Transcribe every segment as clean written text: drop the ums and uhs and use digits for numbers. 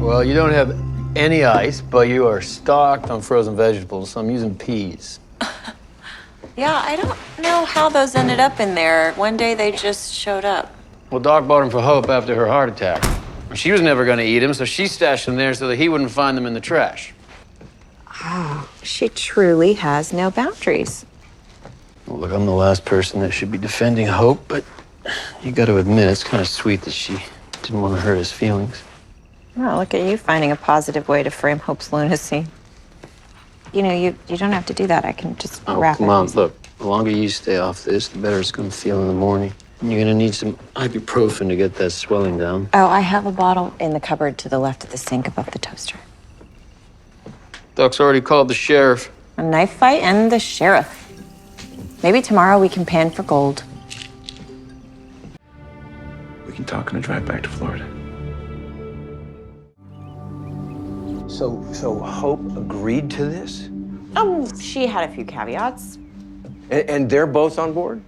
Well, you don't have any ice, but you are stocked on frozen vegetables, so I'm using peas. Yeah, I don't know how those ended up in there. One day they just showed up. Well, Doc bought them for Hope after her heart attack. She was never going to eat them, so she stashed them there so that he wouldn't find them in the trash. Oh, she truly has no boundaries. Well, look, I'm the last person that should be defending Hope, but you got to admit, it's kind of sweet that she didn't want to hurt his feelings. Well, look at you finding a positive way to frame Hope's lunacy. You know, you don't have to do that. I can just wrap it. Come on, look. The longer you stay off this, the better it's going to feel in the morning. And you're going to need some ibuprofen to get that swelling down. Oh, I have a bottle in the cupboard to the left of the sink above the toaster. Doc's already called the sheriff. A knife fight and the sheriff. Maybe tomorrow we can pan for gold. We can talk on the drive back to Florida. So Hope agreed to this? She had a few caveats. And they're both on board?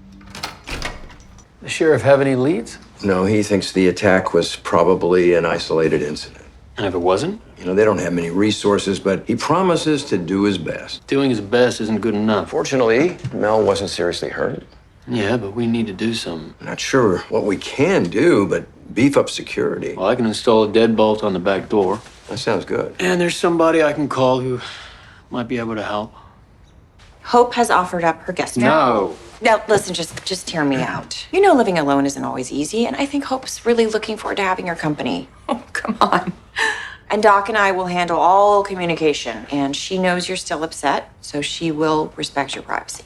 The sheriff have any leads? No, he thinks the attack was probably an isolated incident. And if it wasn't? You know, they don't have many resources, but he promises to do his best. Doing his best isn't good enough. Fortunately, Mel wasn't seriously hurt. Yeah, but we need to do something. I'm not sure what we can do, but beef up security. Well, I can install a deadbolt on the back door. That sounds good. And there's somebody I can call who might be able to help. Hope has offered up her guest room. No. Now, listen, just hear me out. You know living alone isn't always easy, and I think Hope's really looking forward to having your company. Oh, come on. And Doc and I will handle all communication, and she knows you're still upset, so she will respect your privacy.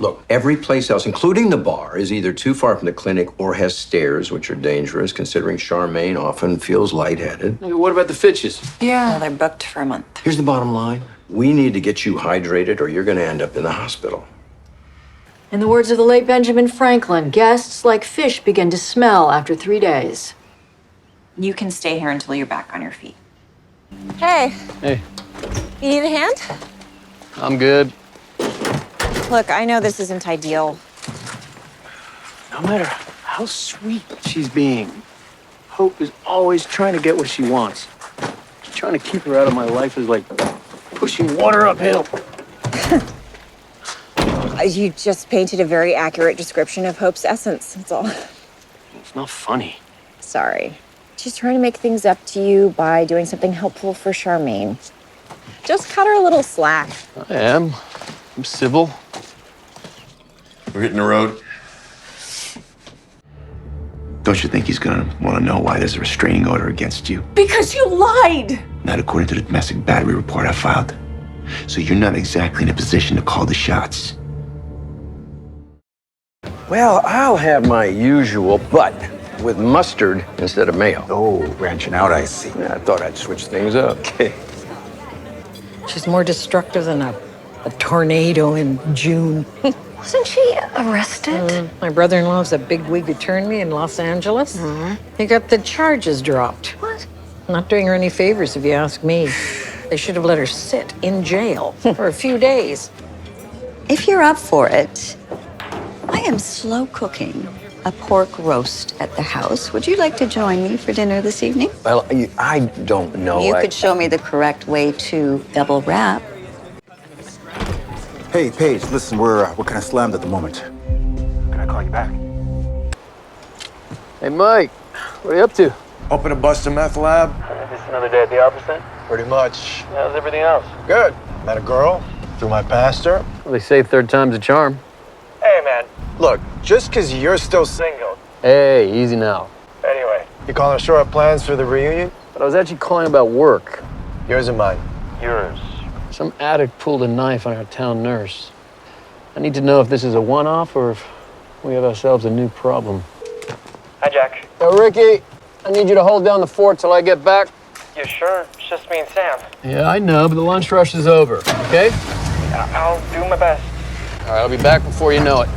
Look, every place else, including the bar, is either too far from the clinic or has stairs, which are dangerous, considering Charmaine often feels lightheaded. Hey, what about the Fitches? Well, they're booked for a month. Here's the bottom line. We need to get you hydrated or you're going to end up in the hospital. In the words of the late Benjamin Franklin, guests like fish begin to smell after 3 days. You can stay here until you're back on your feet. Hey. Hey, You need a hand? I'm good. Look, I know this isn't ideal. No matter how sweet she's being, Hope is always trying to get what she wants. Trying to keep her out of my life is like pushing water uphill. You just painted a very accurate description of Hope's essence, that's all. It's not funny. Sorry. She's trying to make things up to you by doing something helpful for Charmaine. Just cut her a little slack. I am. I'm civil. We're hitting the road. Don't you think he's gonna want to know why there's a restraining order against you? Because you lied! Not according to the domestic battery report I filed. So you're not exactly in a position to call the shots. Well, I'll have my usual, but with mustard instead of mayo. Oh, branching out, I see. Yeah, I thought I'd switch things up. She's more destructive than a tornado in June. Wasn't she arrested? My brother-in-law's a bigwig attorney in Los Angeles. He got the charges dropped. What? Not doing her any favors, if you ask me. They should have let her sit in jail for a few days. If you're up for it, I am slow cooking a pork roast at the house. Would you like to join me for dinner this evening? Well, I don't know. You could show me the correct way to double wrap. Hey, Paige, listen, we're kind of slammed at the moment. Can I call you back? Hey, Mike, what are you up to? Open a bust a meth lab? Just another day at the office then? Pretty much. How's everything else? Good. Met a girl through my pastor. Well, they say third time's a charm. Hey, man. Look, just because you're still single. Hey, easy now. Anyway, you calling to shore up plans for the reunion? But I was actually calling about work. Yours and mine. Yours. Some addict pulled a knife on our town nurse. I need to know if this is a one-off or if we have ourselves a new problem. Hi, Jack. Yo, Ricky, I need you to hold down the fort till I get back. You sure? It's just me and Sam. Yeah, I know, but the lunch rush is over, okay? I'll do my best. All right, I'll be back before you know it.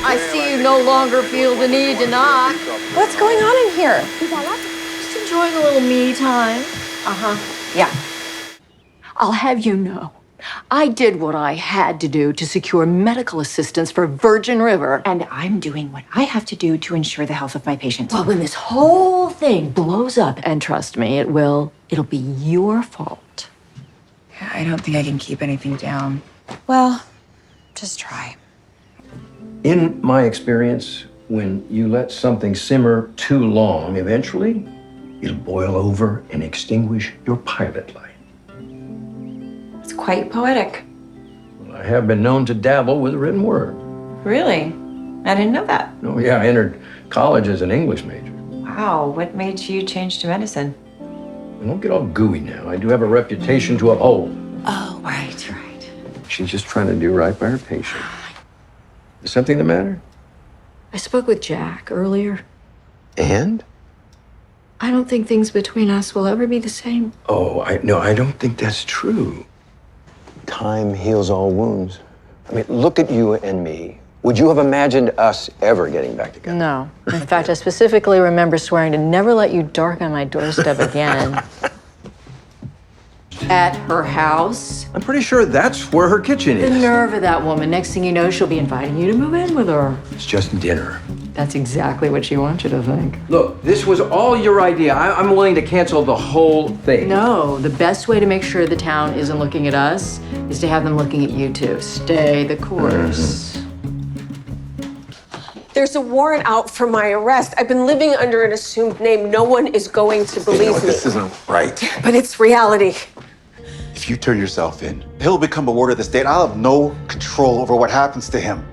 I see you no longer feel the need to knock. What's going on in here? Just enjoying a little me time. Yeah. I'll have you know I did what I had to do to secure medical assistance for Virgin River. And I'm doing what I have to do to ensure the health of my patients. Well, when this whole thing blows up, and trust me, it will, it'll be your fault. I don't think I can keep anything down. Well, just try. In my experience, when you let something simmer too long, eventually it'll boil over and extinguish your pilot light. It's quite poetic. Well, I have been known to dabble with the written word. Really? I didn't know that. Oh, yeah, I entered college as an English major. Wow, what made you change to medicine? Don't get all gooey now. I do have a reputation to uphold. Oh, right. She's just trying to do right by her patient. Is something the matter? I spoke with Jack earlier. And? I don't think things between us will ever be the same. Oh, I don't think that's true. Time heals all wounds. I mean, look at you and me. Would you have imagined us ever getting back together? No. In fact, I specifically remember swearing to never let you darken my doorstep again. At her house. I'm pretty sure that's where her kitchen The is. nerve of that woman. Next thing you know, she'll be inviting you to move in with her. It's just dinner. That's exactly what she wants you to think. Look, this was all your idea. I'm willing to cancel the whole thing. No, the best way to make sure the town isn't looking at us is to have them looking at you too. Stay the course. There's a warrant out for my arrest. I've been living under an assumed name. No one is going to believe me. This isn't right. But it's reality. If you turn yourself in, he'll become a ward of the state. I'll have no control over what happens to him.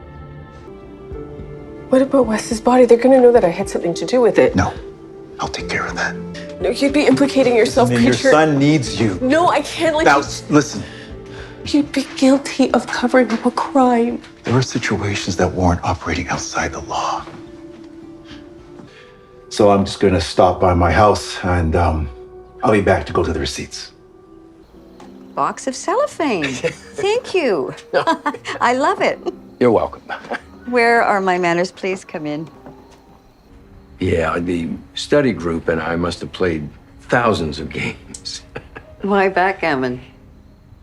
What about Wes's body? They're gonna know that I had something to do with it. No, I'll take care of that. No, you'd be implicating yourself, And your Preacher. son needs you. No, I can't let Now, you. listen, You'd be guilty of covering up a crime. there are situations that warrant operating outside the law. So I'm just gonna stop by my house and I'll be back to go to the receipts. Box of cellophane. Thank you. I love it. You're welcome. Where are my manners? Please come in. Yeah, the study group and I must have played thousands of games. Why backgammon?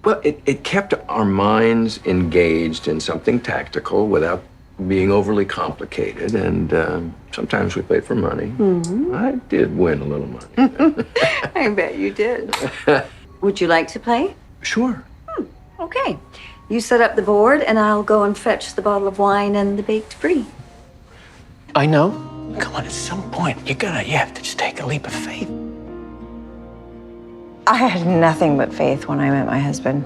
Well, it kept our minds engaged in something tactical without being overly complicated, and sometimes we played for money. I did win a little money. I bet you did. Would you like to play? Sure. Okay. You set up the board, and I'll go and fetch the bottle of wine and the baked brie. I know. Come on, at some point, you have to just take a leap of faith. I had nothing but faith when I met my husband.